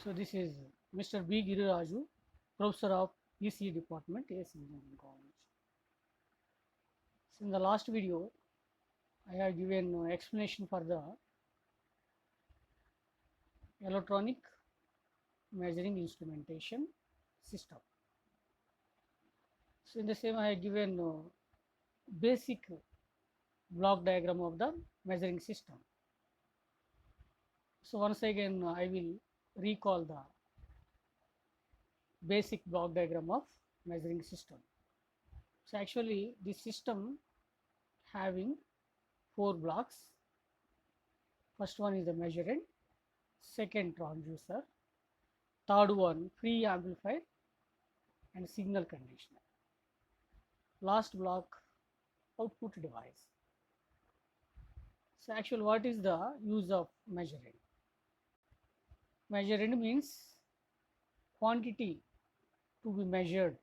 So this is Mr. B. Giriraju, Professor of ECE Department, AS Engineering College. So in the last video, I have given explanation for the electronic measuring instrumentation system. So in the same, I have given basic block diagram of the measuring system. So once again, I will recall the basic block diagram of measuring system. So actually, this system having 4 blocks. First one is the measurement, second transducer, third one free amplifier and signal conditioner. Last block output device. So actually what is the use of measuring? Measuring means quantity to be measured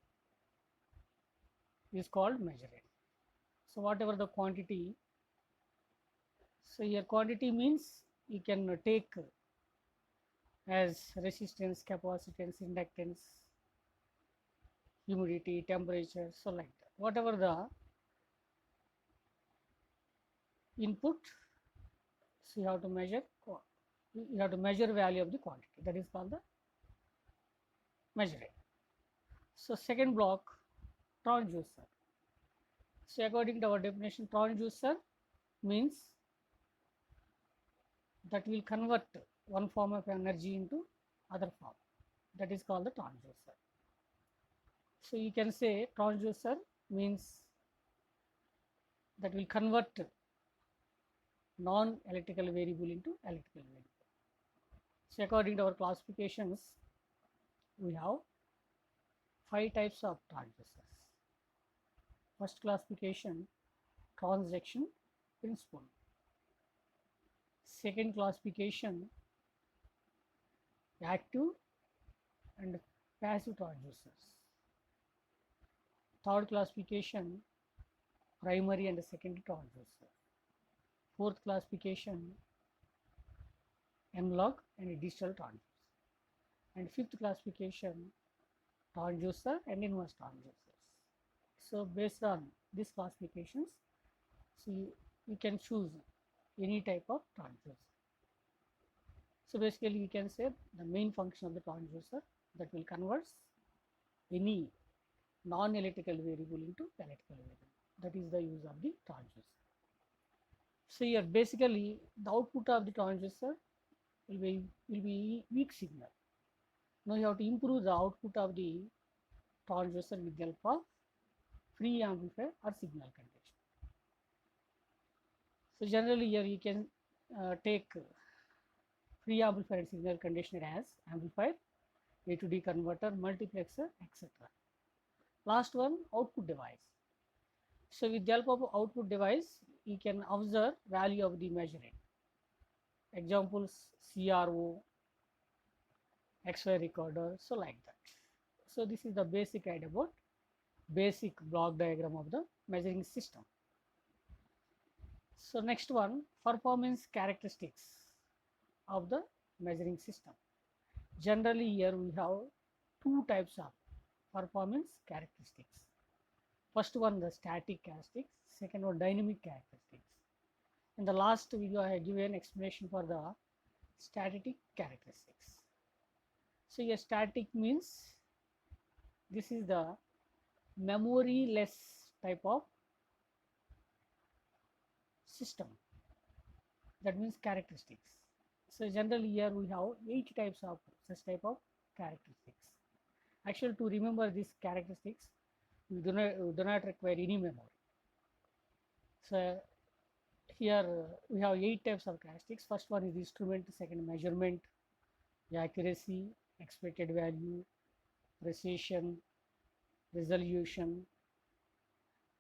is called measuring. So whatever the quantity, so here quantity means you can take as resistance, capacitance, inductance, humidity, temperature, so like that. Whatever the input, so you have to measure value of the quantity, that is called the measuring. So second block, transducer. So according to our definition, transducer means that will convert one form of energy into other form, that is called the transducer. So you can say transducer means that will convert non-electrical variable into electrical variable. So according to our classifications, we have 5 types of transducers. First classification, transaction principle. Second classification, active and passive transducers. Third classification, primary and secondary transducer. Fourth classification, analog and digital transducer. And fifth classification, transducer and inverse transducers. So based on these classifications, so you can choose any type of transducer. So basically we can say the main function of the transducer that will convert any non-electrical variable into electrical variable. That is the use of the transducer. So here basically the output of the transducer will be weak signal. Now you have to improve the output of the transducer with the help of free amplifier or signal conditioner. So generally here you can take free amplifier and signal conditioner as amplifier, A to D converter, multiplexer, etc. Last one, output device. So with the help of output device, you can observe value of the measuring. Examples, CRO, X-ray recorder, so like that. So this is the basic idea about basic block diagram of the measuring system. So next one, performance characteristics of the measuring system. Generally here we have 2 types of performance characteristics. First one, the static characteristics, second one, dynamic characteristics. In the last video I have given explanation for the static characteristics. So here static means this is the memory-less type of system, that means characteristics. So generally here we have 8 types of such type of characteristics. Actually to remember these characteristics, we do not require any memory. So here we have 8 types of characteristics. First one is instrument, second measurement, accuracy, expected value, precision, resolution,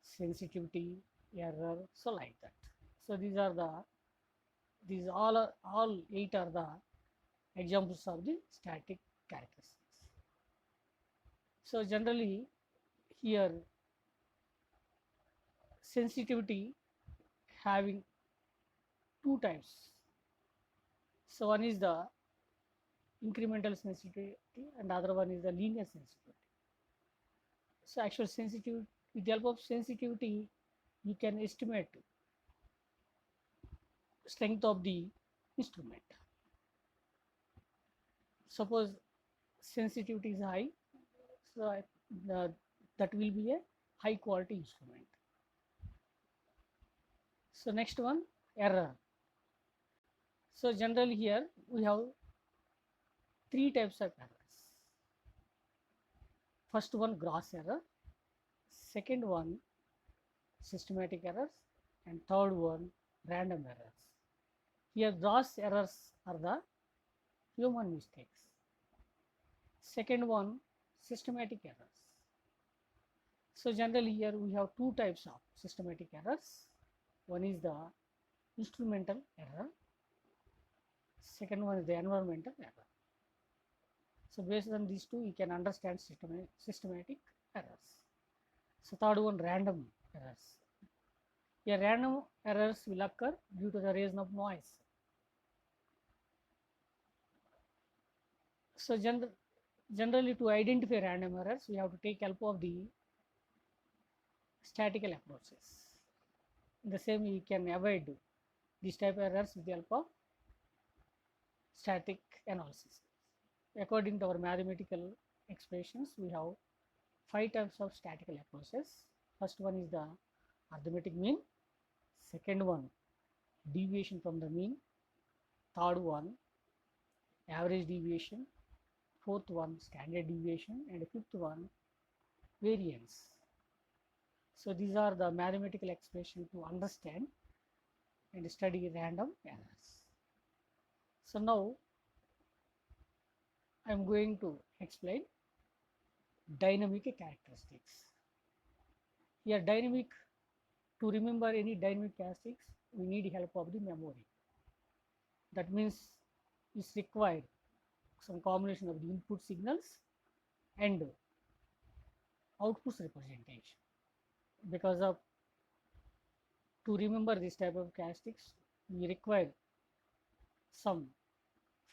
sensitivity, error, so like that. So these all 8 are the examples of the static characteristics. So generally here sensitivity having 2 types. So one is the incremental sensitivity, and other one is the linear sensitivity. So actual sensitivity, with the help of sensitivity, you can estimate strength of the instrument. Suppose sensitivity is high, so that will be a high quality instrument. So next one, error. So generally here we have three types of errors. First one, gross error. Second one, systematic errors, and third one, random errors. Here gross errors are the human mistakes. Second one, systematic errors. So generally here we have two types of systematic errors. One is the instrumental error. Second one is the environmental error. So based on these two, you can understand systematic errors. So third one, random errors. Here random errors will occur due to the raising of noise. So generally to identify random errors, we have to take help of the statistical approaches. In the same, you can avoid these type of errors with the help of static analysis. According to our mathematical expressions, we have 5 types of statistical approaches. First one is the arithmetic mean. Second one, deviation from the mean. Third one, average deviation. Fourth one, standard deviation. And fifth one, variance. So these are the mathematical expressions to understand and study random errors. So now I am going to explain dynamic characteristics. Here dynamic, to remember any dynamic characteristics, we need help of the memory. That means it's required some combination of the input signals and output representation. Because of to remember this type of characteristics, we require some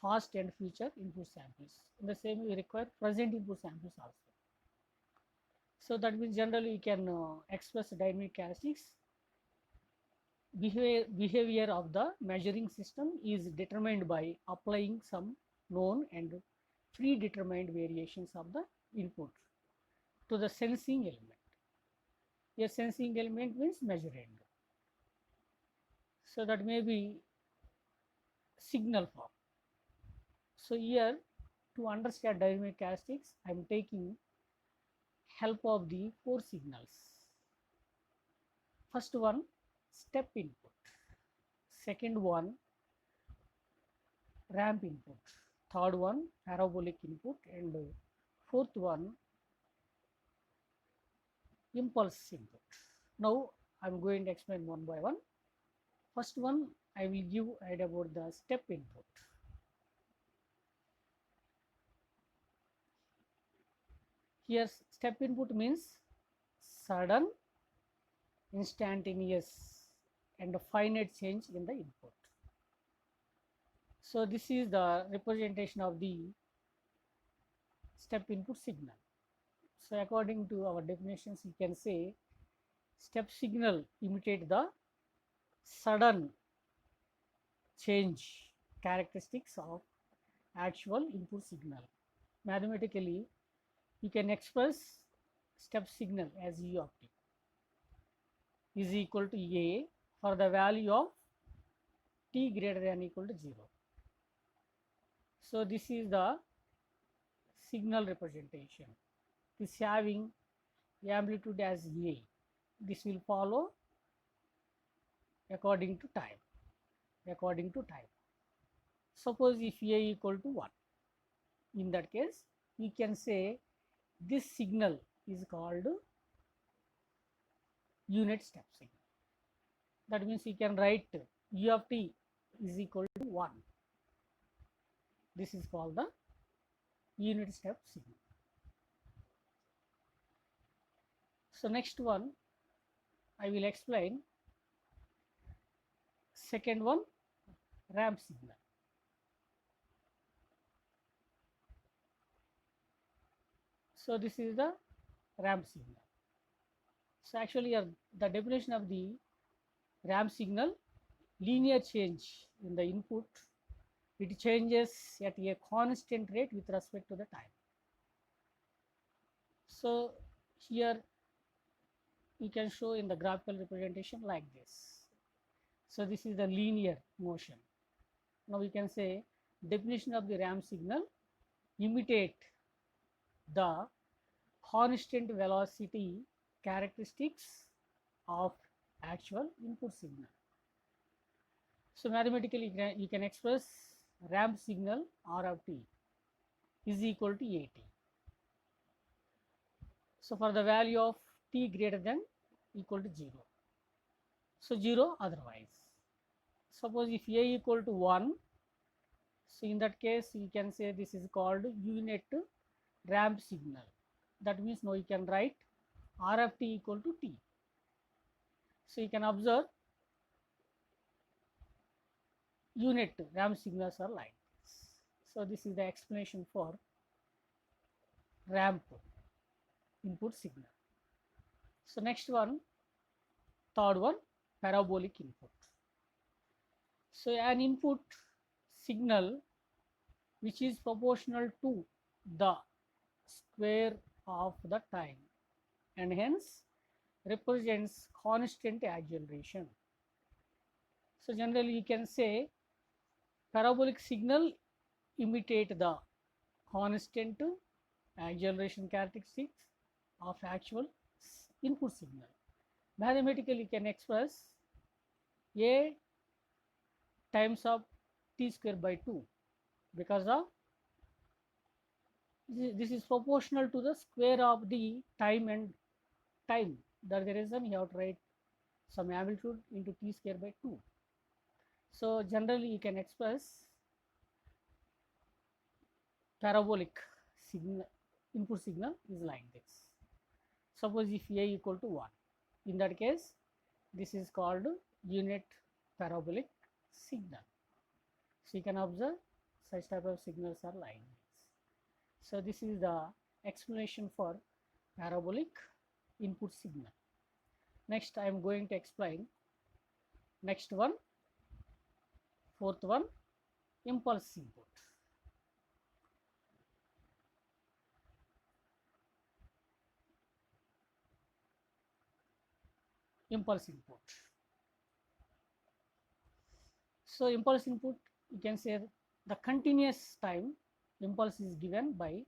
past and future input samples. In the same, we require present input samples also. So that means generally you can express dynamic characteristics. Behavior of the measuring system is determined by applying some known and predetermined variations of the input to the sensing element. A sensing element means measuring. So that may be signal form. So here to understand dynamic characteristics, I am taking help of the 4 signals. First one, step input. Second one, ramp input. Third one, parabolic input. And fourth one, impulse input. Now I am going to explain one by one. First one, I will give idea about the step input. Here step input means sudden, instantaneous and finite change in the input. So this is the representation of the step input signal. So according to our definitions, you can say step signal imitate the sudden change characteristics of actual input signal. Mathematically, you can express step signal as U of t is equal to A for the value of t greater than or equal to 0. So this is the signal representation. This having amplitude as A. This will follow according to time. Suppose if A equal to 1, in that case you can say this signal is called unit step signal. That means you can write U of t is equal to 1. This is called the unit step signal. So next one, I will explain second one, ramp signal. So this is the ramp signal. So actually the definition of the ramp signal, linear change in the input, it changes at a constant rate with respect to the time. So here you can show in the graphical representation like this. So this is the linear motion. Now we can say definition of the ramp signal, imitate the constant velocity characteristics of actual input signal. So mathematically you can express ramp signal R of t is equal to AT. So for the value of t greater than equal to 0. So 0 otherwise. Suppose if a equal to 1, so in that case you can say this is called unit ramp signal. That means now you can write R of t equal to t. So you can observe unit ramp signals are like this. So this is the explanation for ramp input signal. So next one, third one, parabolic input. So an input signal which is proportional to the square of the time and hence represents constant acceleration. So generally you can say parabolic signal imitate the constant acceleration characteristics of actual input signal. Mathematically you can express a times of t square by 2 because of this is proportional to the square of the time and time. That's the reason you have to write some amplitude into t square by 2. So generally you can express parabolic signal input signal is like this. Suppose if a equal to 1, in that case this is called unit parabolic signal. So you can observe such type of signals are like this. So this is the explanation for parabolic input signal. Next I am going to explain next one, fourth one, impulse input. Impulse input. So impulse input, you can say the continuous time impulse is given by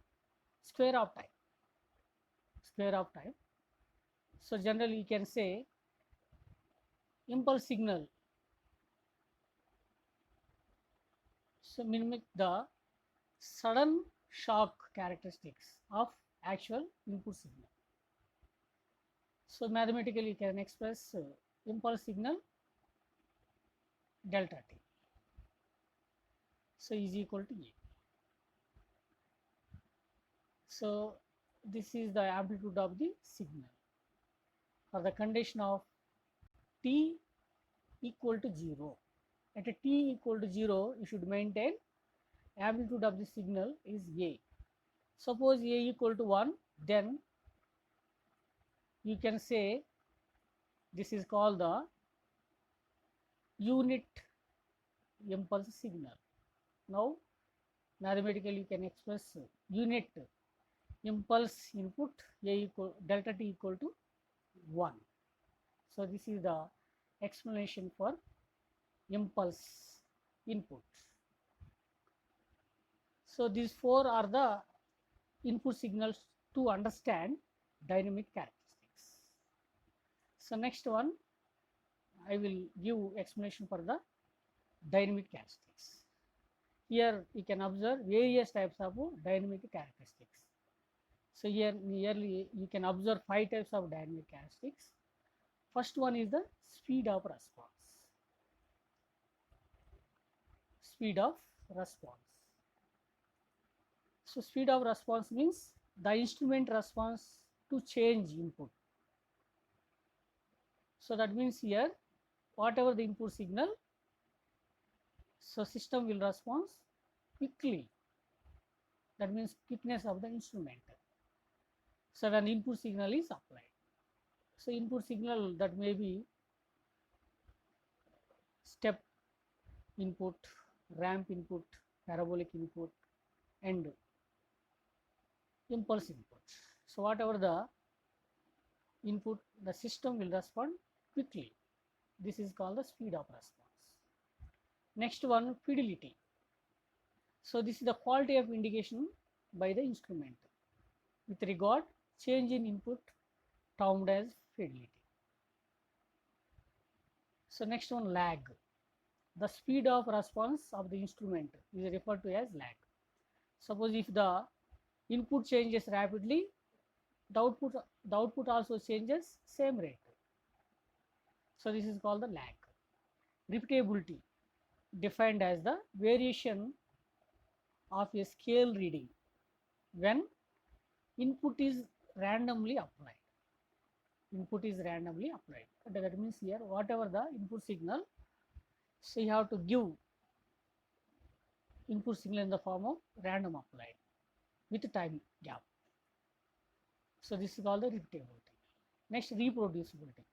square of time. Square of time. So generally you can say impulse signal so mimic the sudden shock characteristics of actual input signal. So mathematically you can express impulse signal delta t. So is equal to A. So this is the amplitude of the signal. For the condition of t equal to 0. At a t equal to 0, you should maintain amplitude of the signal is A. Suppose A equal to 1, then you can say this is called the unit impulse signal. Now mathematically you can express unit impulse input A equal delta t equal to 1. So this is the explanation for impulse input. So these four are the input signals to understand dynamic characteristics. So next one I will give explanation for the dynamic characteristics. Here you can observe various types of dynamic characteristics. So here nearly you can observe 5 types of dynamic characteristics. First one is the speed of response. Speed of response. So speed of response means the instrument response to change input. So that means here whatever the input signal, so system will respond quickly. That means quickness of the instrument. So when input signal is applied, so input signal that may be step input, ramp input, parabolic input, and impulse input. So whatever the input, the system will respond quickly. This is called the speed of response. Next one, fidelity. So this is the quality of indication by the instrument with regard change in input termed as fidelity. So next one, lag. The speed of response of the instrument is referred to as lag. Suppose if the input changes rapidly, the output also changes same rate. So this is called the lag. Repeatability, defined as the variation of a scale reading when input is randomly applied. Input is randomly applied. That means here whatever the input signal, so you have to give input signal in the form of random applied with time gap. So this is called the repeatability. Next, reproducibility.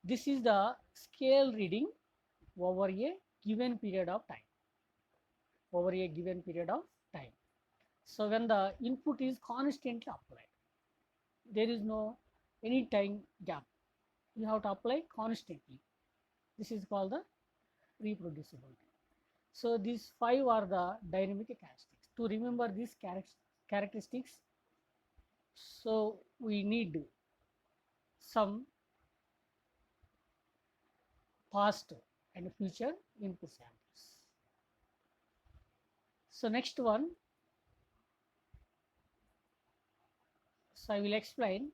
This is the scale reading over a given period of time. Over a given period of time. So when the input is constantly applied, there is no any time gap. You have to apply constantly. This is called the reproducibility. So these 5 are the dynamic characteristics. To remember these characteristics, so we need some past and future input samples. So next one, so I will explain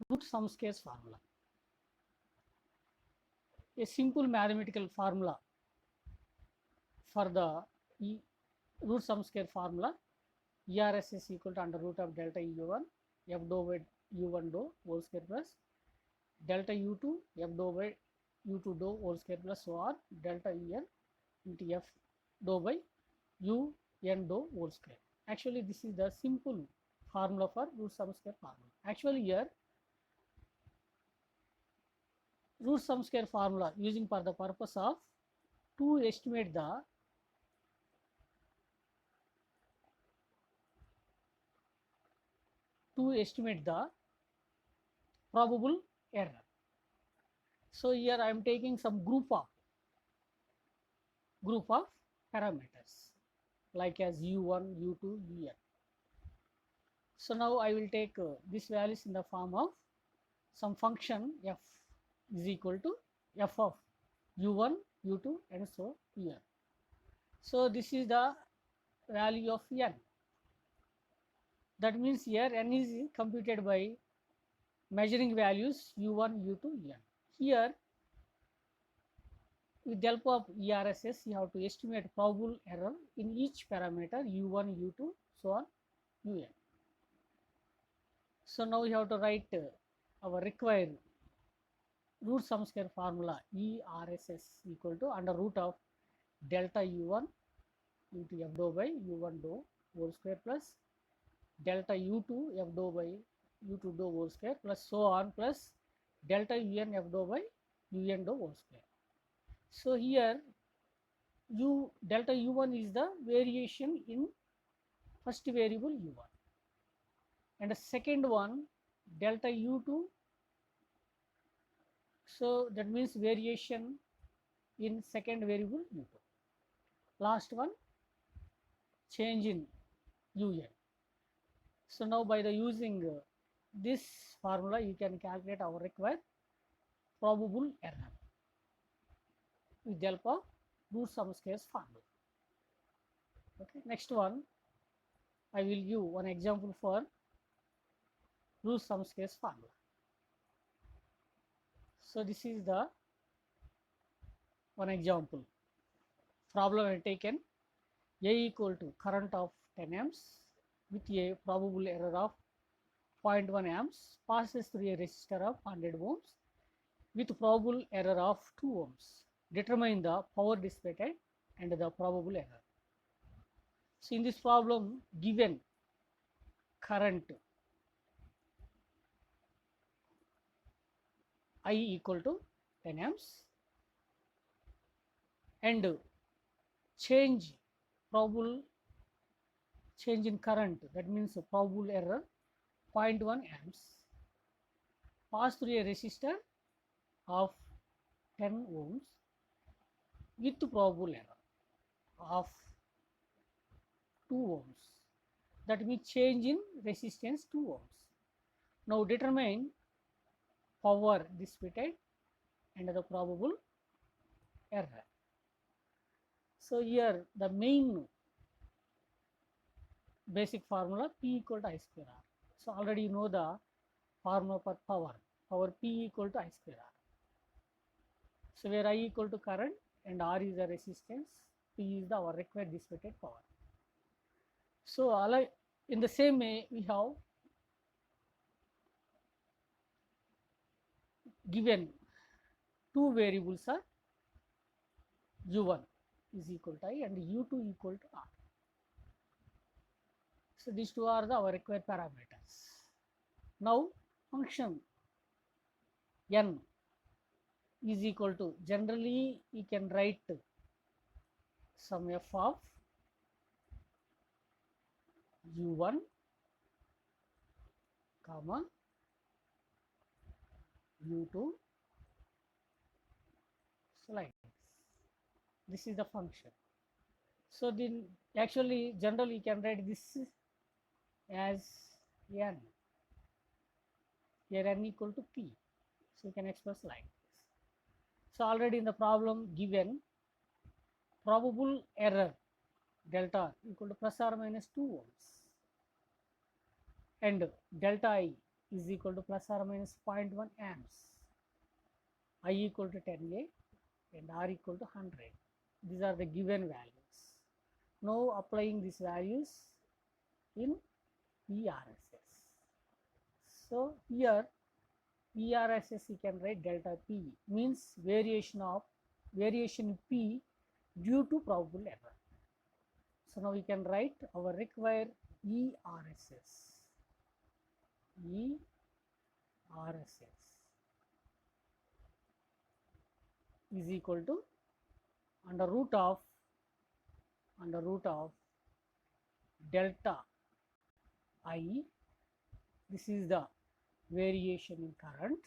root sum squares formula. A simple mathematical formula for the root sum square formula, ERS is equal to under root of delta U1 F dou by U1 dou whole square plus delta U2 F dou by U2 dou whole square plus so on delta Un into F dou by Un dou whole square. Actually this is the simple formula for root sum square formula. Actually here root sum square formula using for the purpose of to estimate the probable error. So here I am taking some group of parameters like as U1, U2, Un. So now I will take these values in the form of some function f is equal to f of U1, U2 and so Un. So this is the value of n. That means here n is computed by measuring values U1, U2, Un. Here with the help of ERSS you have to estimate probable error in each parameter U1, U2, so on Un. So now you have to write our required root sum square formula ERSS equal to under root of delta U1 into F dou by U1 dou whole square plus delta U2 F dou by U2 dou whole square plus so on plus delta Un F dou by Un dou whole square. So here delta U1 is the variation in first variable U1 and the second one delta U2, so that means variation in second variable U2. Last one change in Un. So now by the using this formula you can calculate our required probable error with the help of root sum squares formula. Okay, next one I will give one example for root sum squares formula. So this is the one example. Problem I taken A equal to current of 10 amps with a probable error of 0.1 amps passes through a resistor of 100 ohms with probable error of 2 ohms. Determine the power dissipated and the probable error. So in this problem, given current I equal to 10 amps and change, probable change in current, that means probable error 0.1 amps, pass through a resistor of 10 ohms with probable error of 2 ohms, that means change in resistance 2 ohms. Now determine power dissipated and the probable error. So here the main basic formula P equal to I square R. So already you know the formula for power. Power P equal to I square R. So where I equal to current and R is the resistance, P is the our required dissipated power. So in the same way we have given two variables are U1 is equal to I and U2 equal to R. So these two are our required parameters. Now function n is equal to, generally you can write some f of u1 comma u2, so like this is the function. So then actually generally you can write this as n, here n equal to p, so you can express like this. So already in the problem given probable error delta equal to plus or minus 2 ohms and delta I is equal to plus or minus 0.1 amps, I equal to 10A and R equal to 100. These are the given values. Now applying these values in ERSS. So here ERSS you can write delta P means variation P due to probable error. So now we can write our required ERSS. ERSS is equal to under root of delta I, this is the variation in current,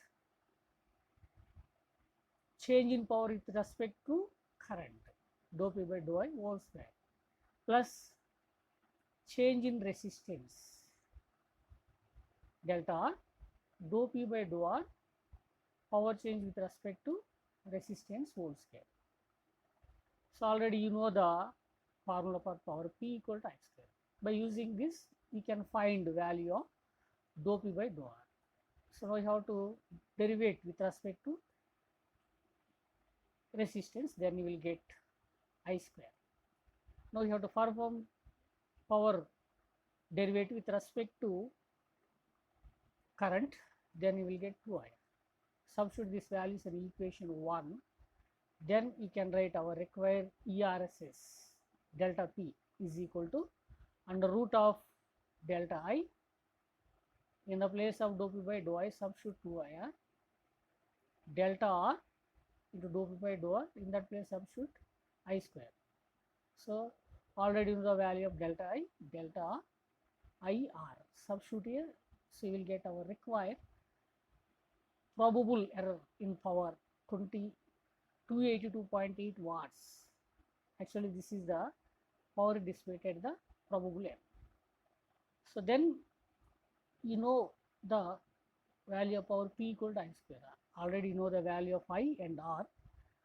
change in power with respect to current, dou P by dou I whole square, plus change in resistance delta R, dou P by dou R, power change with respect to resistance whole square. So already you know the formula for power P equal to I square. By using this we can find the value of dou P by dou R. So now you have to derivate with respect to resistance, then you will get I square. Now you have to perform power derivative with respect to current, then you will get 2I. Substitute these values in equation 1, then you can write our required ERSS delta P is equal to under root of delta I, in the place of dou P by dou I substitute 2IR, delta R into dou P by dou R, in that place substitute I square. So already you know the value of delta I, delta R, IR, substitute here, so you will get our required probable error in power 282.8 watts. Actually this is the power dissipated, the probable error. So then you know the value of power P equal to I square R. Already you know the value of I and R.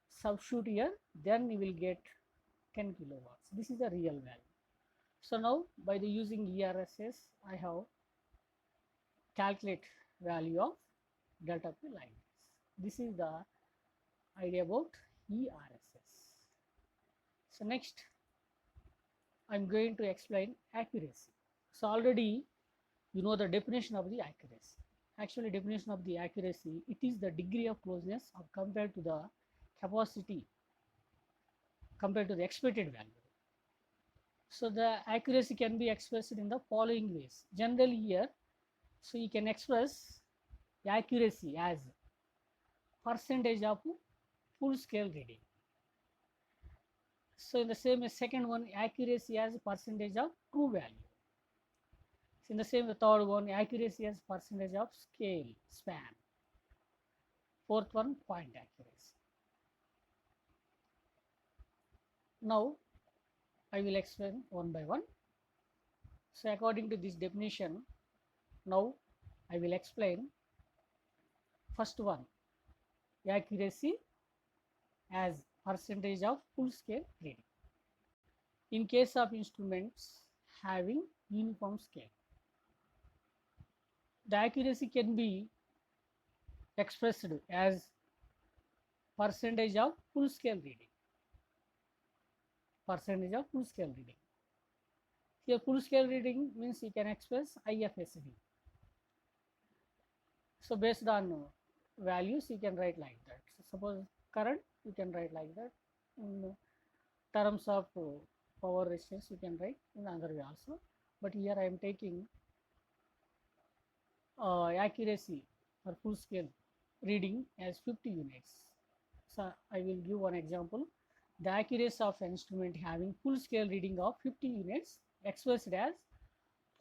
Substitute here, then you will get 10 kilowatts. This is the real value. So now by the using ERSS, I have calculate value of delta P like this. This is the idea about ERSS. So next I am going to explain accuracy. So already you know the definition of the accuracy. Actually definition of the accuracy, it is the degree of closeness of compared to the capacity compared to the expected value. So the accuracy can be expressed in the following ways. Generally here, so you can express accuracy as percentage of full scale reading. So in the same second one, accuracy as percentage of true value. So in the same third one, accuracy as percentage of scale span. Fourth one, point accuracy. Now I will explain one by one. So according to this definition, now I will explain first one, accuracy as percentage of full scale reading. In case of instruments having uniform scale, the accuracy can be expressed as percentage of full scale reading. Percentage of full scale reading. Here full scale reading means you can express IFSD. So based on values you can write like that. So suppose current you can write like that. In terms of power resistance you can write in another way also. But here I am taking accuracy for full scale reading as 50 units. So I will give one example. The accuracy of an instrument having full scale reading of 50 units expressed as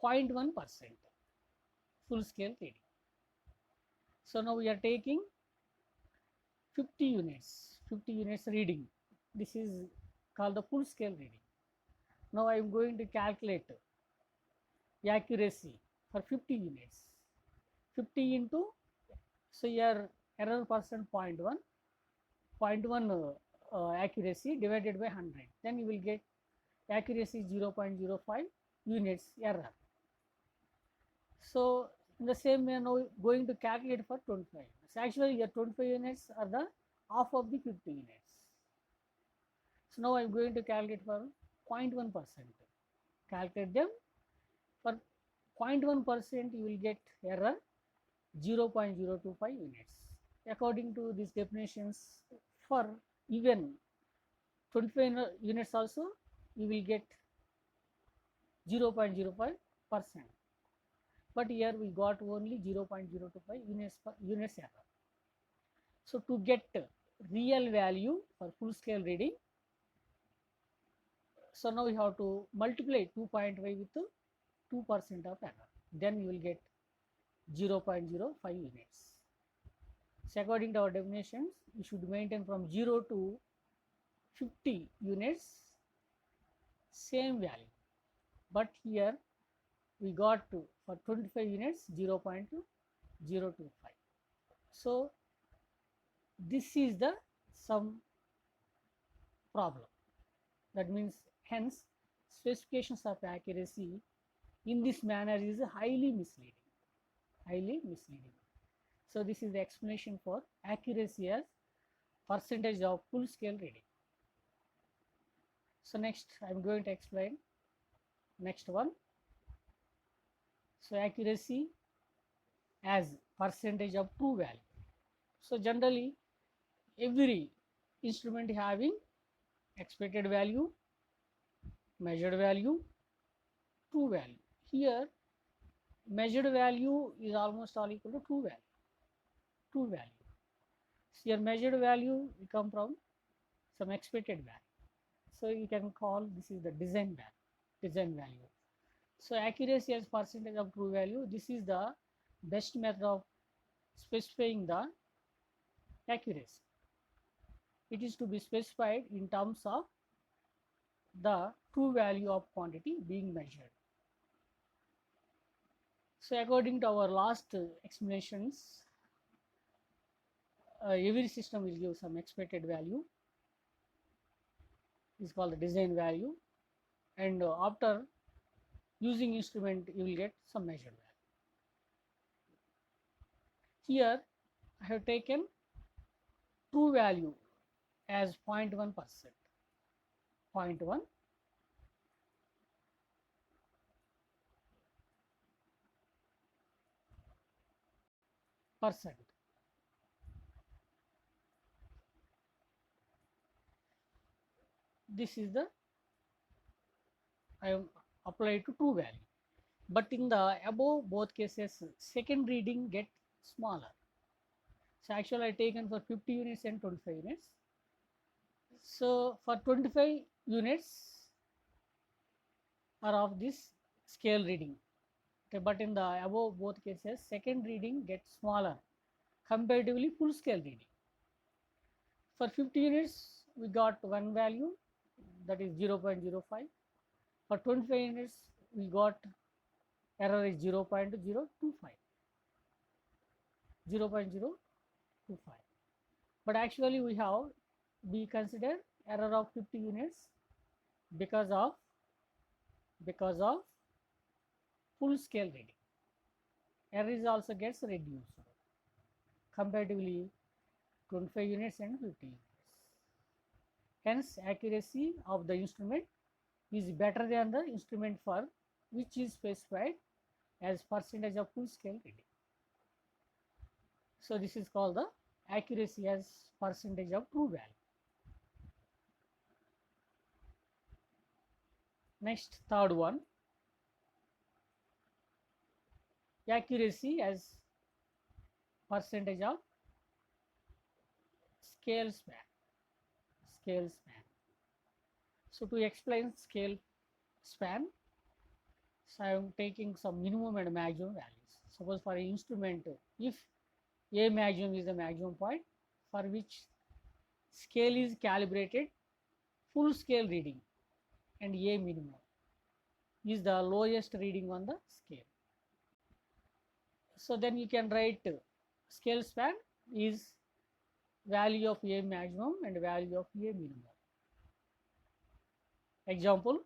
0.1% full scale reading. So now we are taking 50 units reading. This is called the full scale reading. Now I am going to calculate the accuracy for 50 units. 50 into, so your error percent 0.1, 0.1 accuracy divided by 100. Then you will get accuracy 0.05 units error. So in the same way now going to calculate for 25 units. Actually your 25 units are the half of the 50 units. So now I am going to calculate for 0.1%. Calculate them. For 0.1% you will get error 0.025 units. According to these definitions, for even 25 units also you will get 0.05%. But here we got only 0.025 units error. So to get real value for full scale reading, so now we have to multiply 2.5 with 2% of error. Then you will get 0.05 units. So according to our definitions, you should maintain from 0 to 50 units same value. But here we got to for 25 units 0.025. So this is the some problem. That means hence specifications of accuracy in this manner is highly misleading. Highly misleading. So this is the explanation for accuracy as percentage of full scale reading. So next I am going to explain next one. So accuracy as percentage of true value. So generally every instrument having expected value, measured value, true value. Here measured value is almost all equal to true value. True value. So your measured value will come from some expected value. So you can call this is the design value. So accuracy as percentage of true value, this is the best method of specifying the accuracy. It is to be specified in terms of the true value of quantity being measured. So according to our last explanations, every system will give some expected value. Is called the design value, and after using instrument you will get some measured value. Here I have taken true value as 0.1%. 0.1%. This is the I am applied to true value. But in the above both cases, second reading get smaller. So actually I taken for 50 units and 25 units. So for 25 units are of this scale reading. Okay, but in the above both cases, second reading gets smaller comparatively full scale reading. For 50 units, we got one value, that is 0.05. For 25 units, we got error is 0.025. 0.025. But actually we consider error of 50 units because of full scale reading. Error is also gets reduced comparatively 25 units and 50 units. Hence, accuracy of the instrument is better than the instrument for which is specified as percentage of full scale reading. So this is called the accuracy as percentage of true value. Next, third one, accuracy as percentage of scale span. Scale span. So to explain scale span, so I am taking some minimum and maximum values. Suppose for an instrument, if A maximum is the maximum point for which scale is calibrated full scale reading, and A minimum is the lowest reading on the scale. So then you can write scale span is value of A maximum and value of A minimum. Example,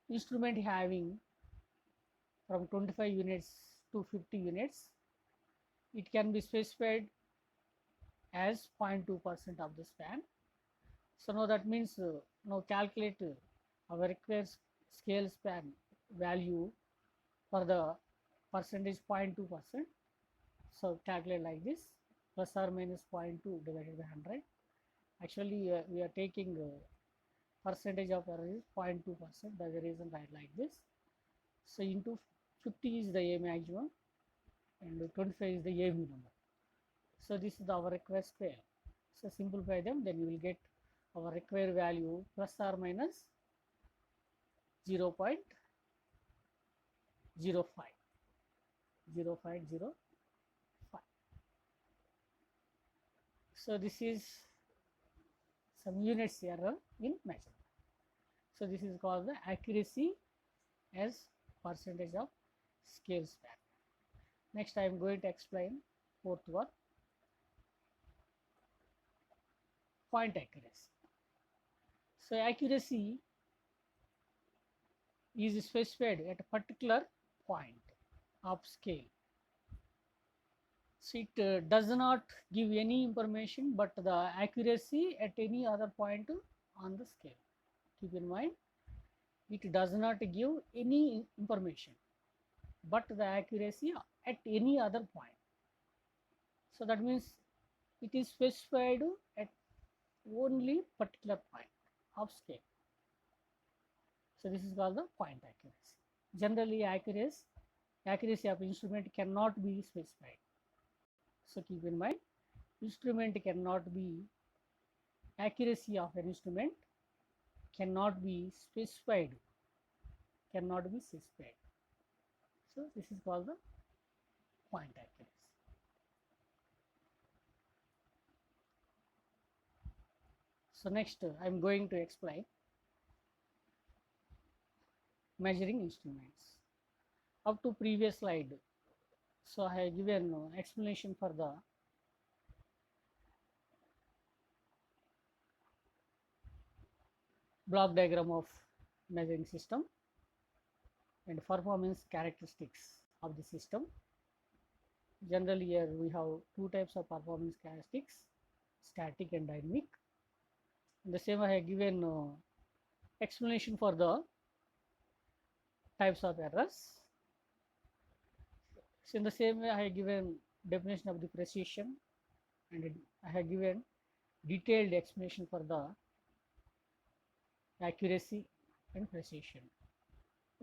instrument having from 25 units to 50 units, it can be specified as 0.2% of the span. So now that means now calculate our required scale span value for the percentage 0.2%. So calculate like this, plus or minus 0.2 divided by 100. Actually we are taking percentage of error is 0.2%, that's the reason write like this. So into 50 is the A maximum and 25 is the A minimum. So this is our required scale. So simplify them, then you will get our required value plus or minus 0.05. 0.05. So this is some units error in measurement. So this is called the accuracy as percentage of scale span. Next I am going to explain fourth one, point accuracy. So accuracy is specified at a particular point of scale. So it does not give any information but the accuracy at any other point on the scale. Keep in mind, it does not give any information but the accuracy at any other point. So that means it is specified at only particular point of scale. So this is called the point accuracy. Generally accuracy of instrument cannot be specified. So keep in mind, instrument cannot be, accuracy of an instrument cannot be specified. So this is called the point accuracy. So next I am going to explain measuring instruments. Up to previous slide, so I have given explanation for the block diagram of measuring system and performance characteristics of the system. Generally here we have two types of performance characteristics, static and dynamic. In the same I have given explanation for the types of errors. So in the same way I have given definition of the precision and I have given detailed explanation for the accuracy and precision.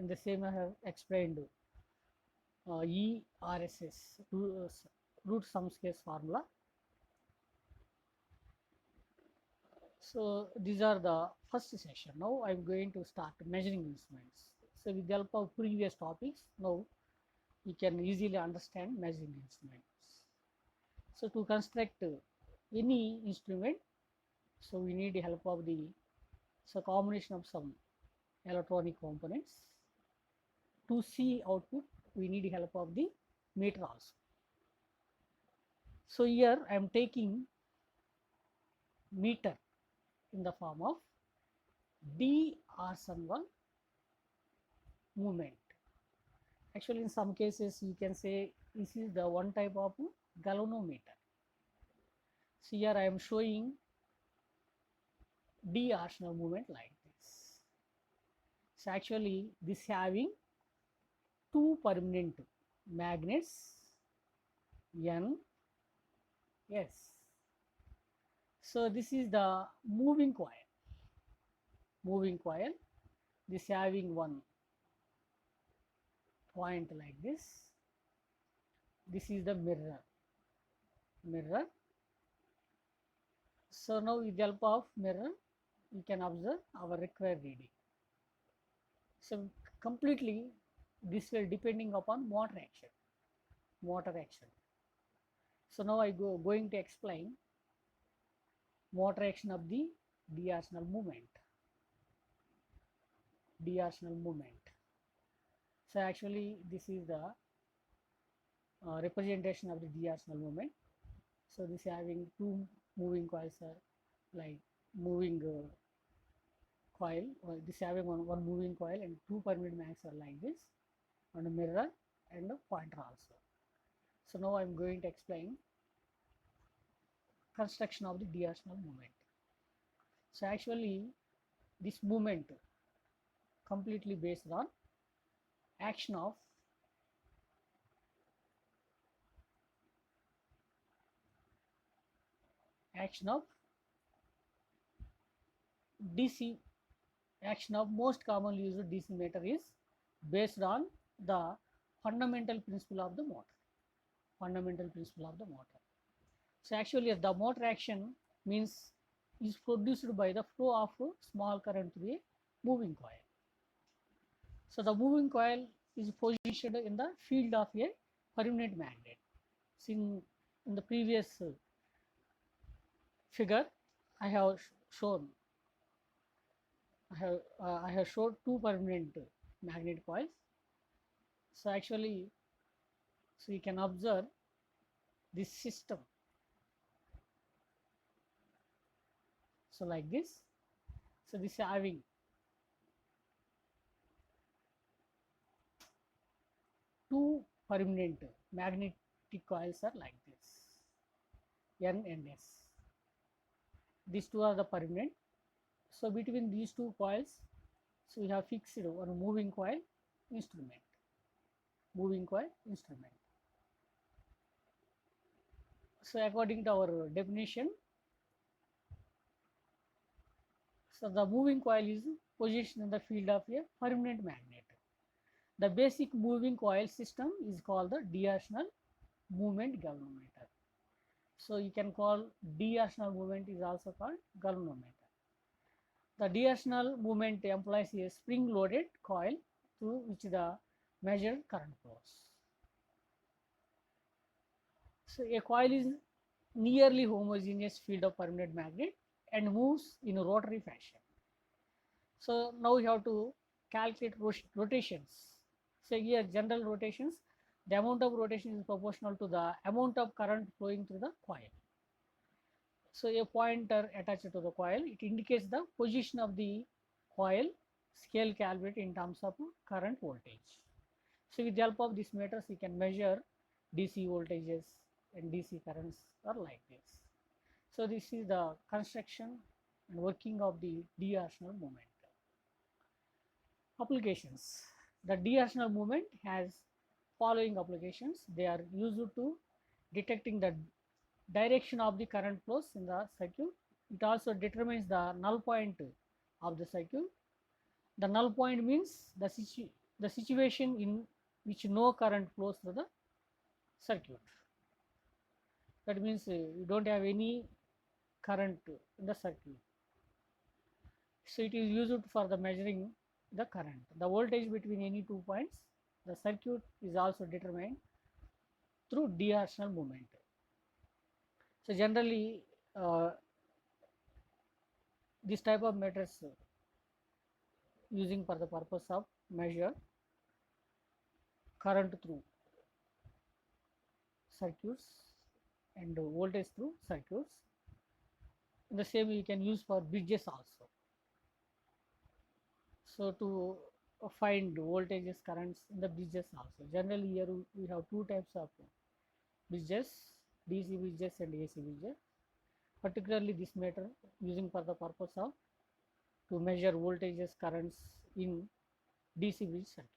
In the same I have explained ERSS, root sum space formula. So these are the first session. Now I am going to start measuring instruments. So with the help of previous topics, now you can easily understand measuring instruments. So to construct any instrument, so we need the help of the combination of some electronic components. To see output, we need the help of the meter also. So here I am taking meter in the form of d/r1 movement. Actually, in some cases you can say this is the one type of galvanometer. So here I am showing d/r movement like this. So actually this having two permanent magnets N, S. So this is the moving coil. This having one point like this. This is the mirror. So now with the help of mirror, we can observe our required reading. So completely this will depending upon motor action. So now I going to explain motor action of the d/r movement. So actually this is the representation of the d/r movement. So this having two moving coils are like moving coil, or this having one moving coil and two permanent magnets are like this, and a mirror and a pointer also. So now I am going to explain construction of the d/r movement. So actually this movement completely based on action of DC, action of most commonly used DC meter is based on the fundamental principle of the motor. So actually the motor action means is produced by the flow of small current through a moving coil. So the moving coil is positioned in the field of a permanent magnet. So in the previous figure I have shown two permanent magnet coils. So actually, so you can observe this system. So like this. So this is having two permanent magnetic coils are like this, N and S. These two are the permanent. So between these two coils, so we have fixed one moving coil instrument. So according to our definition, so the moving coil is positioned in the field of a permanent magnet. The basic moving coil system is called the d/r movement galvanometer. So you can call d/r movement is also called galvanometer. The d/r movement employs a spring-loaded coil through which the measured current flows. So a coil is nearly homogeneous field of permanent magnet and moves in a rotary fashion. So now we have to calculate rotations. So here general rotations, the amount of rotation is proportional to the amount of current flowing through the coil. So a pointer attached to the coil, it indicates the position of the coil, scale calibrated in terms of current voltage. So with the help of these meters, you can measure DC voltages and DC currents are like this. So this is the construction and working of the d/r movement. Applications. The d/r movement has following applications. They are used to detecting the direction of the current flows in the circuit. It also determines the null point of the circuit. The null point means the the situation in which no current flows through the circuit. That means you don't have any current in the circuit. So it is used for the measuring the current. The voltage between any 2 points, the circuit is also determined through directional movement. So generally this type of methods using for the purpose of measure current through circuits and voltage through circuits. The same you can use for bridges also. So to find voltages, currents in the bridges also. Generally here we have two types of bridges, DC bridges and AC bridges. Particularly this method using for the purpose of to measure voltages, currents in DC bridge circuits.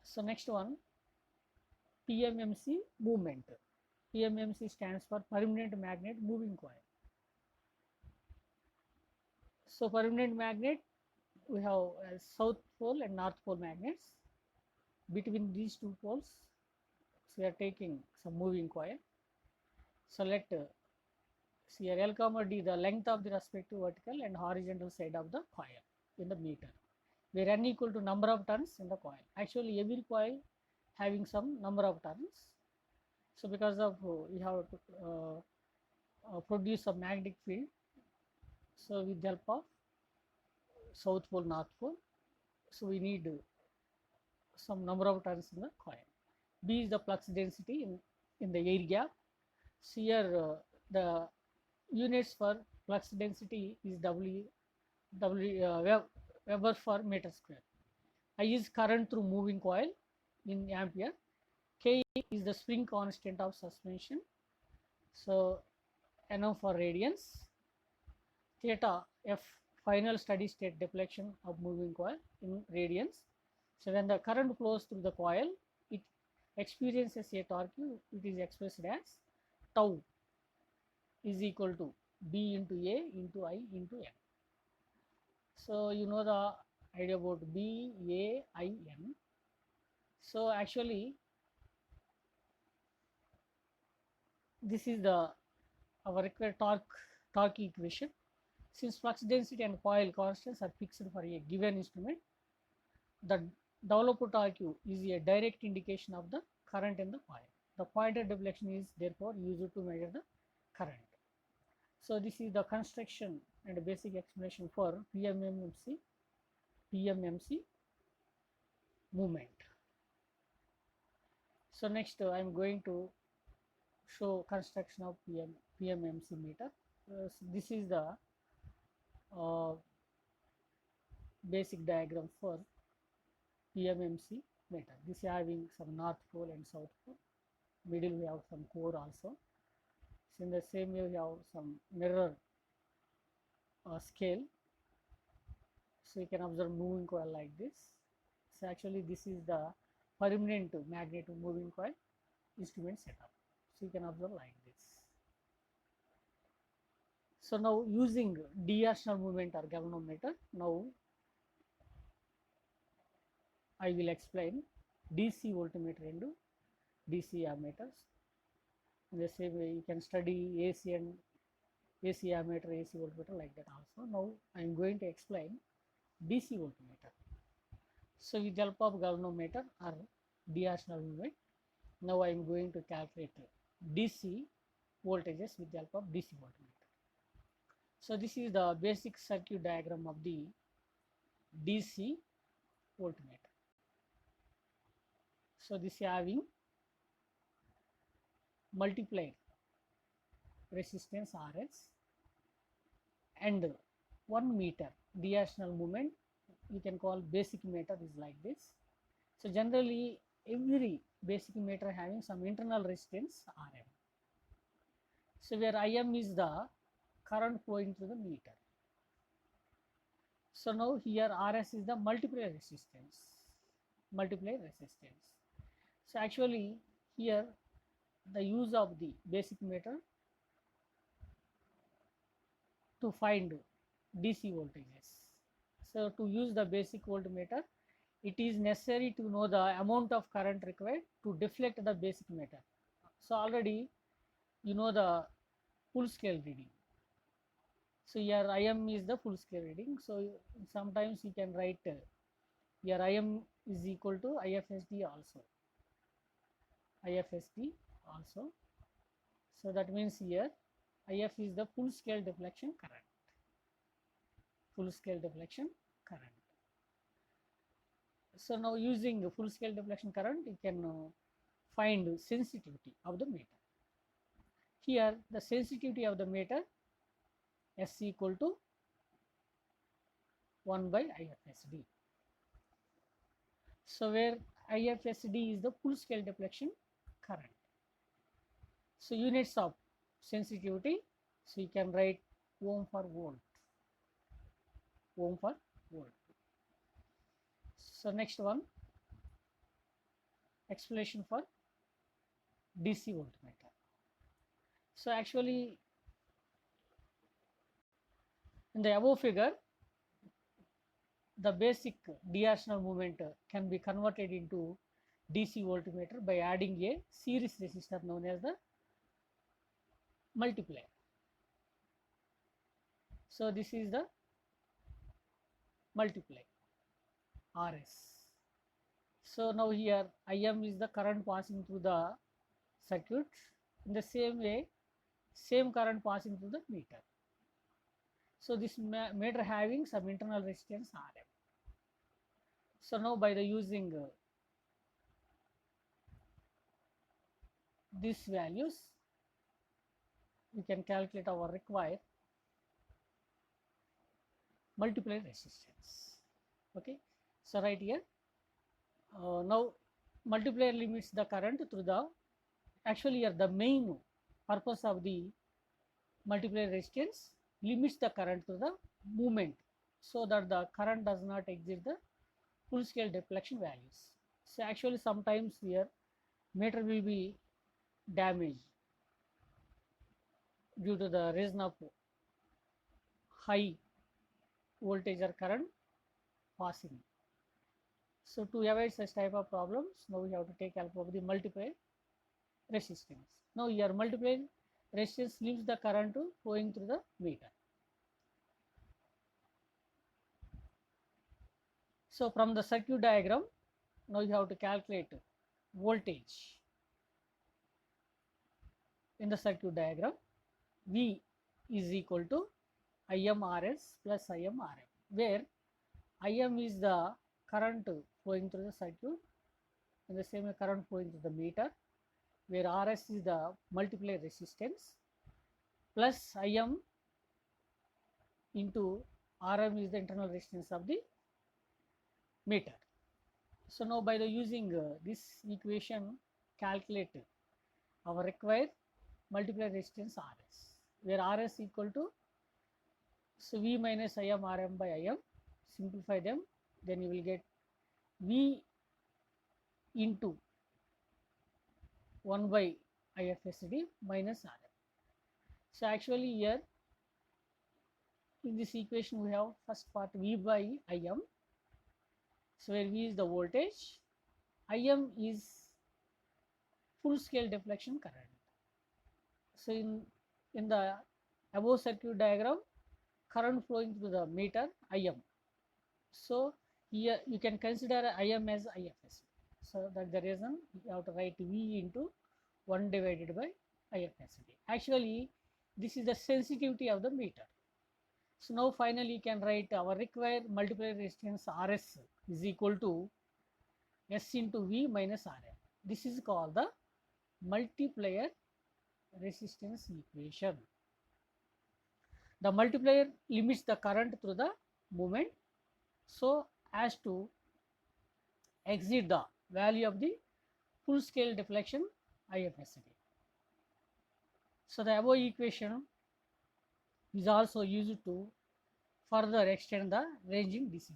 So next one, PMMC movement. PMMC stands for permanent magnet moving coil. So permanent magnet, we have south pole and north pole magnets. Between these two poles, so we are taking some moving coil. Select here L comma D, the length of the respective vertical and horizontal side of the coil in the meter, where N equal to number of turns in the coil. Actually every coil having some number of turns. So because of we have to produce a magnetic field, so with the help of south pole, north pole, so we need some number of turns in the coil. B is the flux density in the air gap. So here the units for flux density is Weber for meter square. I is current through moving coil in ampere. K is the spring constant of suspension. So Nm for radians. Theta F final steady state deflection of moving coil in radians. So when the current flows through the coil, it experiences a torque. It is expressed as tau is equal to B into A into I into N. So you know the idea about B, A, I, N. So actually this is the our required torque equation. Since flux density and coil constants are fixed for a given instrument, the developed torque is a direct indication of the current in the coil. The pointed deflection is therefore used to measure the current. So this is the construction and basic explanation for PMMC movement. So next I am going to show construction of PMMC meter. So this is the basic diagram for PMMC meter. This is having some north pole and south pole. Middle we have some core also. So in the same way we have some mirror scale. So you can observe moving coil like this. So actually this is the permanent magnet moving coil instrument setup. So you can observe like this. So now using directional movement or galvanometer, now I will explain DC voltmeter and DC ammeters. In the same way you can study AC and AC ammeter, AC voltmeter like that also. Now I am going to explain DC voltmeter. So with the help of galvanometer or directional movement, now I am going to calculate DC voltages with the help of DC voltmeter. So this is the basic circuit diagram of the DC voltmeter. So this is having multiplier resistance RS and 1 meter directional movement, you can call basic meter is like this. So generally every basic meter having some internal resistance Rm. So where Im is the current flowing through the meter. So now here RS is the multiplier resistance. So actually here the use of the basic meter to find DC voltages. So to use the basic voltmeter, it is necessary to know the amount of current required to deflect the basic meter. So already you know the full scale reading. So your IM is the full scale reading. So sometimes you can write your IM is equal to IFSD also. IFSD also. So that means here IF is the full scale deflection current. Full scale deflection current. So now using full scale deflection current, you can find sensitivity of the meter. Here the sensitivity of the meter S equal to 1 by IFSD. So where IFSD is the full scale deflection current. So units of sensitivity, so you can write ohm for volt. Ohm for volt. So next one, explanation for DC voltmeter. So actually in the above figure, the basic directional movement can be converted into DC voltmeter by adding a series resistor known as the multiplier. So this is the multiplier RS. So now here IM is the current passing through the circuit. In the same way, same current passing through the meter. So this meter having some internal resistance RM. So now by the using these values, we can calculate our required multiplier resistance. Okay, so right here now multiplier limits the current through the, actually here the main purpose of the multiplier resistance limits the current to the movement, so that the current does not exceed the full scale deflection values. So actually sometimes here meter will be damaged due to the reason of high voltage or current passing. So to avoid such type of problems, now we have to take help of the multiplier resistance. Now your multiplier resistance leaves the current to flowing through the meter. So from the circuit diagram, now you have to calculate voltage in the circuit diagram. V is equal to IMRS plus IMRM, where IM is the current flowing through the circuit, and the same current flowing through the meter, where RS is the multiplier resistance, plus IM into RM is the internal resistance of the meter. So now by the using this equation, calculate our required multiplier resistance RS, where RS equal to, so V minus IM RM by IM, simplify them, then you will get V into 1 by IFSD minus RM. So actually here in this equation we have first part V by IM, so where V is the voltage, IM is full scale deflection current. So in the above circuit diagram, current flowing through the meter IM. So here you can consider IM as IFSD. So that's the reason you have to write V into 1 divided by IFSD. Actually, this is the sensitivity of the meter. So now finally you can write our required multiplier resistance RS is equal to S into V minus RM. This is called the multiplier resistance equation. The multiplier limits the current through the movement so as to exceed the value of the full scale deflection IFSD. So the above equation is also used to further extend the ranging DC.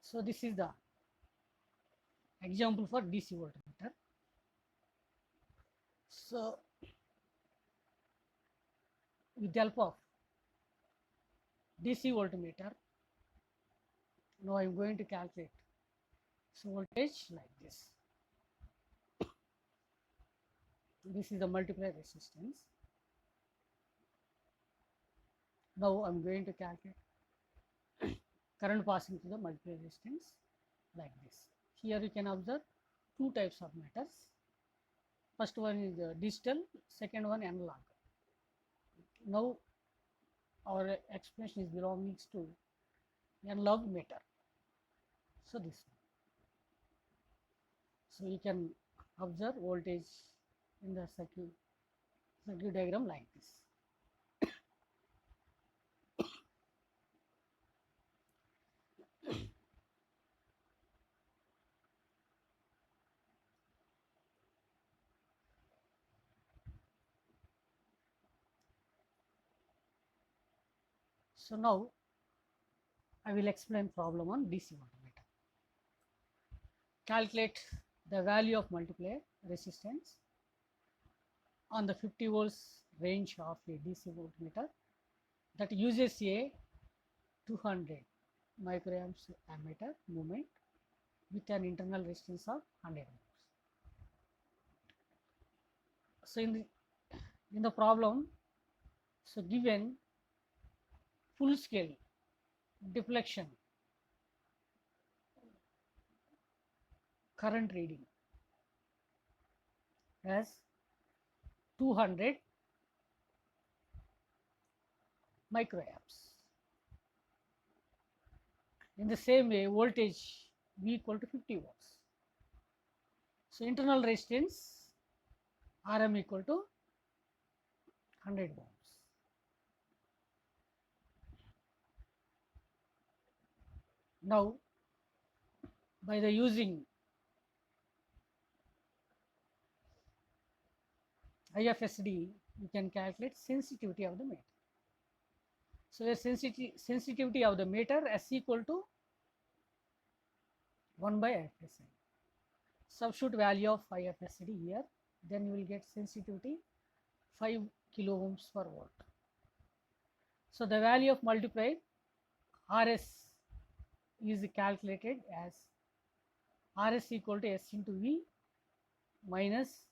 So this is the example for DC voltmeter. So with the help of DC voltmeter, now I am going to calculate so voltage like this. This is the multiplier resistance. Now I am going to calculate current passing through the multiplier resistance like this. Here you can observe two types of meters. First one is digital, second one analog. Now our explanation is belonging to analog meter. So this one. So you can observe voltage in the circuit diagram like this. So now I will explain problem on DC voltmeter. Calculate the value of multiplier resistance on the 50 volts range of a DC voltmeter that uses a 200 microamps ammeter movement with an internal resistance of 100 ohms. So in the problem, so given full scale deflection current reading as 200 microamps. In the same way, voltage V equal to 50 volts. So internal resistance Rm equal to 100 ohms. Now, by the using IFSD, you can calculate sensitivity of the meter. So the sensitivity of the meter S equal to 1 by IFSD. Substitute value of IFSD here, then you will get sensitivity 5 kilo ohms per volt. So the value of multiplier RS is calculated as RS equal to S into V minus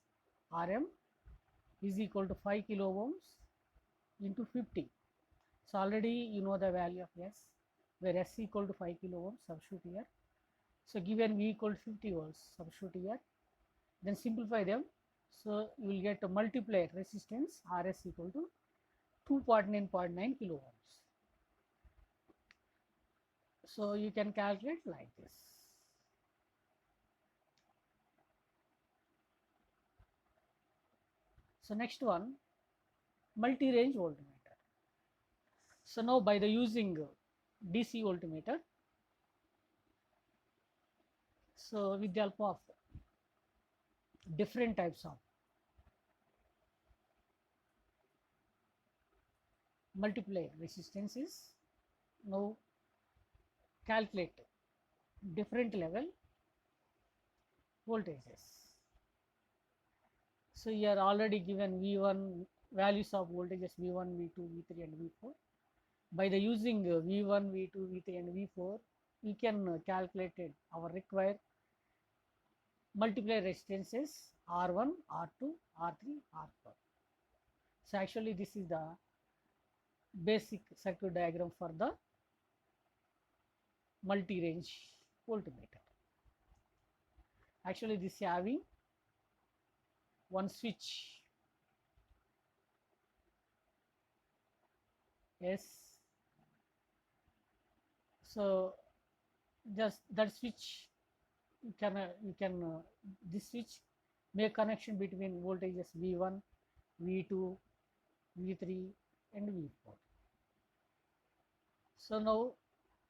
Rm is equal to 5 kilo ohms into 50. So already you know the value of S, where S equal to 5 kilo ohms, substitute here. So given V equal to 50 volts, substitute here. Then simplify them. So you will get a multiplier resistance RS equal to 249.9 kilo ohms. So you can calculate like this. So next one, multi-range voltmeter. So now by the using DC voltmeter, so with the help of different types of multiplier resistances, now calculate different level voltages. So here already given V1 values of voltages V1, V2, V3 and V4. By the using V1, V2, V3 and V4, we can calculate our required multiplier resistances R1, R2, R3, R4. So actually this is the basic circuit diagram for the multi-range voltmeter. Actually this is having one switch S. So just that switch you can this switch make connection between voltages V1, V2, V3 and V4. So now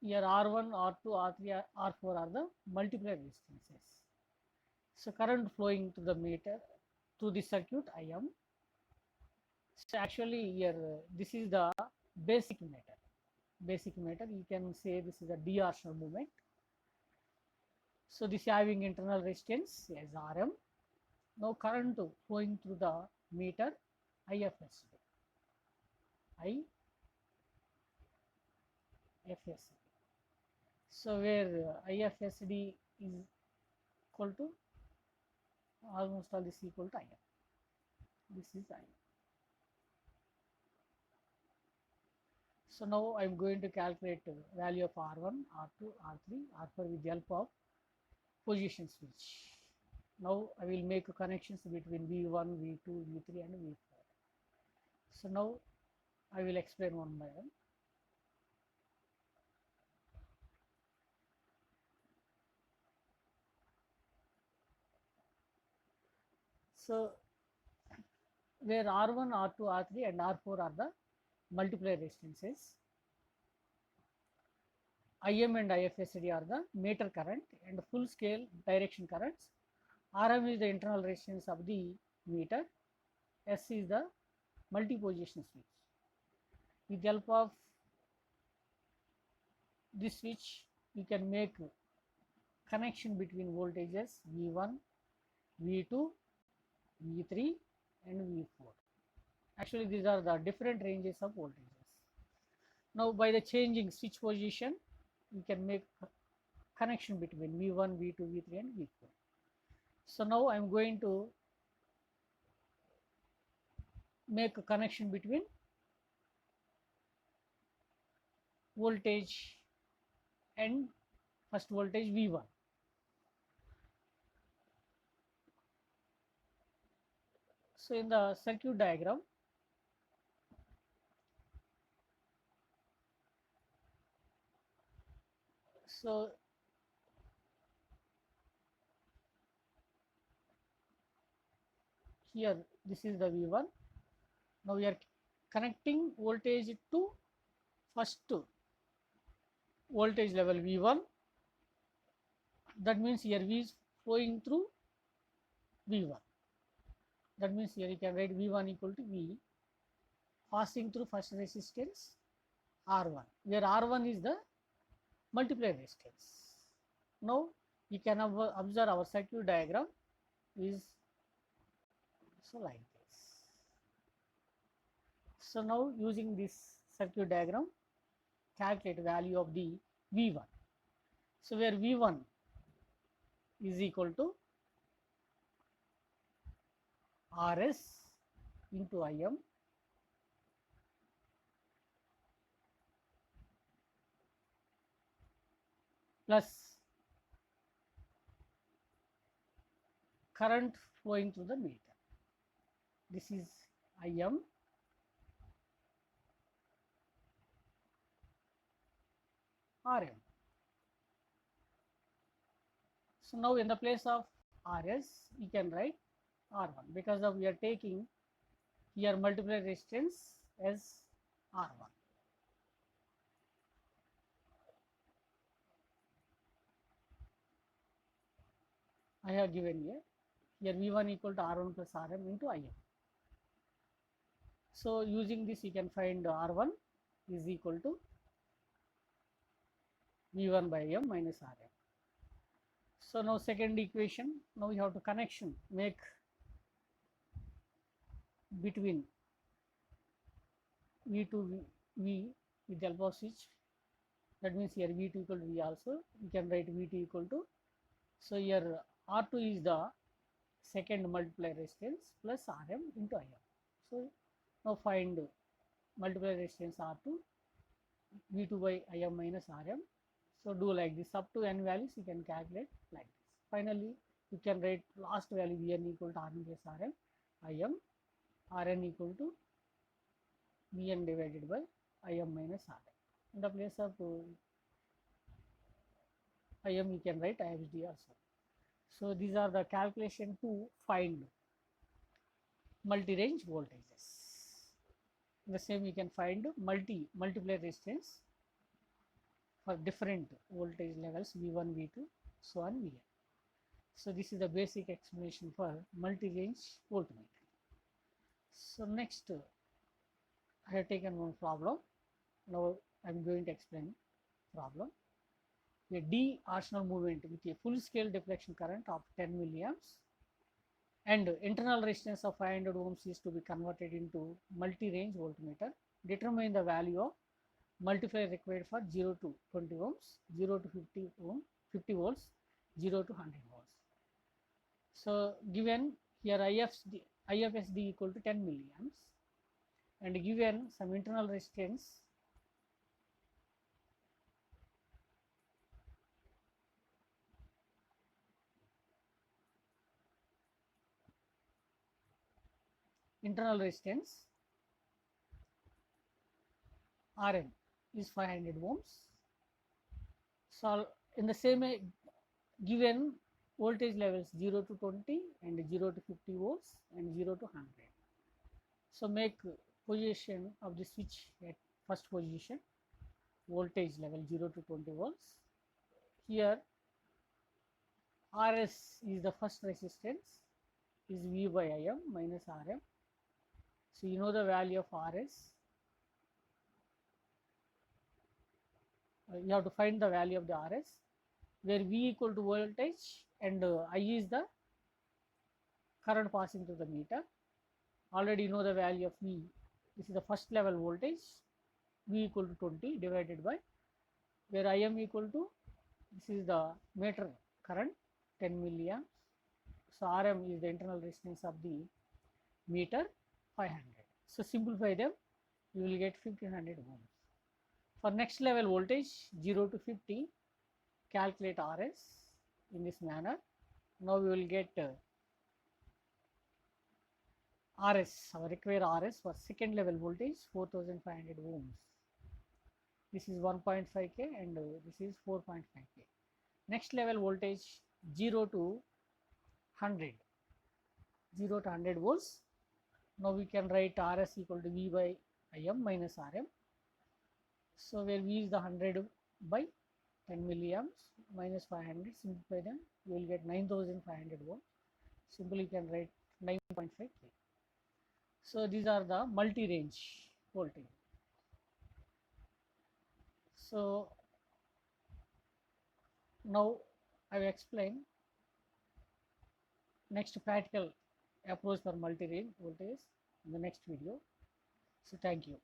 here R1, R2, R3, R4 are the multiplier resistances. So current flowing to the meter to the circuit IM. So actually here this is the basic meter. Basic meter, you can say this is a D Archer movement. So this having internal resistance as Rm. Now current flowing through the meter IFSD. IFSD. So where IFSD is equal to almost all is equal to IM. This is IM. So now I am going to calculate value of R1, R2, R3, R4 with the help of position switch. Now I will make connections between V1, V2, V3 and V4. So now I will explain one by one. So where R1, R2, R3 and R4 are the multiplier resistances. IM and IFSD are the meter current and full scale direction currents. RM is the internal resistance of the meter. S is the multi-position switch. With the help of this switch, you can make connection between voltages V1, V2, V3 and V4. Actually, these are the different ranges of voltages. Now, by the changing switch position, you can make connection between V1, V2, V3 and V4. So now I am going to make a connection between voltage and first voltage V1. So in the circuit diagram, so here this is the V1. Now we are connecting voltage to first voltage level V1. That means here V is flowing through V1. That means here you can write V1 equal to V passing through first resistance R1, where R1 is the multiplier resistance. Now you can observe our circuit diagram is so like this. So now using this circuit diagram, calculate value of the V1. So where V1 is equal to Rs into Im plus current flowing through the meter. This is Im Rm. So now in the place of Rs, you can write R1 because of we are taking here multiplier resistance as R1. I have given here V1 equal to R1 plus Rm into Im. So using this you can find R1 is equal to V1 by M minus Rm. So now second equation, now we have to connection make between V2 V with the help of switch. That means here V2 equal to V also. You can write V2 equal to, so here R2 is the second multiplier resistance plus Rm into Im. So now find multiplier resistance R2, V2 by Im minus Rm. So do like this up to n values you can calculate like this. Finally, you can write last value Vn equal to Rn plus Rm, Im, Rn equal to Vn divided by Im minus Rm. In the place of Im you can write IFSD also. So these are the calculation to find multi-range voltages. The same you can find multiplier resistance for different voltage levels V1, V2, so on Vn. So this is the basic explanation for multi-range voltmeter. So next I have taken one problem. Now I am going to explain problem. a D arsenal movement with a full scale deflection current of 10 milliamps, and internal resistance of 500 ohms is to be converted into multi-range voltmeter. Determine the value of multiplier required for 0 to 20 ohms, 0 to 50 volts, 0 to 100 volts. So given here IFSD equal to 10 milliamps, and given some internal resistance Rm is 500 ohms. So in the same given voltage levels 0 to 20 and 0 to 50 volts and 0 to 100. So make position of the switch at first position, voltage level 0 to 20 volts. Here Rs is the first resistance, is V by Im minus Rm. So you know the value of Rs. You have to find the value of the Rs, where V equal to voltage and I is the current passing through the meter. Already you know the value of V. This is the first level voltage, V equal to 20 divided by, where Im equal to, this is the meter current 10 milliamps. So Rm is the internal resistance of the meter 500. So simplify them, you will get 1500 ohms. For next level voltage 0 to 50, calculate Rs in this manner. Now we will get Rs, our required Rs for second level voltage 4500 ohms. This is 1.5K and this is 4.5K. Next level voltage 0 to 100, 0 to 100 volts. Now we can write Rs equal to V by Im minus Rm. So where V is the 100 by 10 milliamps minus 500, simplify them, you will get 9500 volts. Simply you can write 9.5K. So these are the multi-range voltage. So now I will explain next practical approach for multi-range voltage in the next video. So thank you.